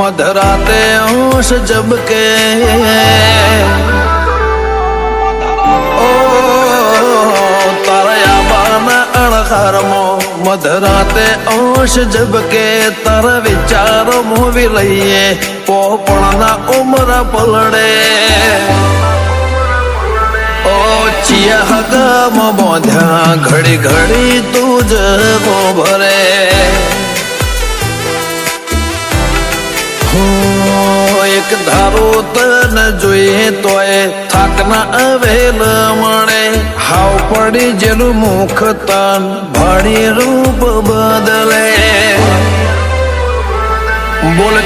मधराते होश जब के ओ तारा बाना अणखारमो मधराते होश जब के तारा विचारो मोवी लईए पोपणना उमरा पलड़े ओ चिया हगम बोध्या घड़ी घड़ी तुझ को भरे एक धारो तन जोए तोए थाकना अवेल मणे हाव पड़ी जेलू मुख तन भाड़ी रूप बदले बोल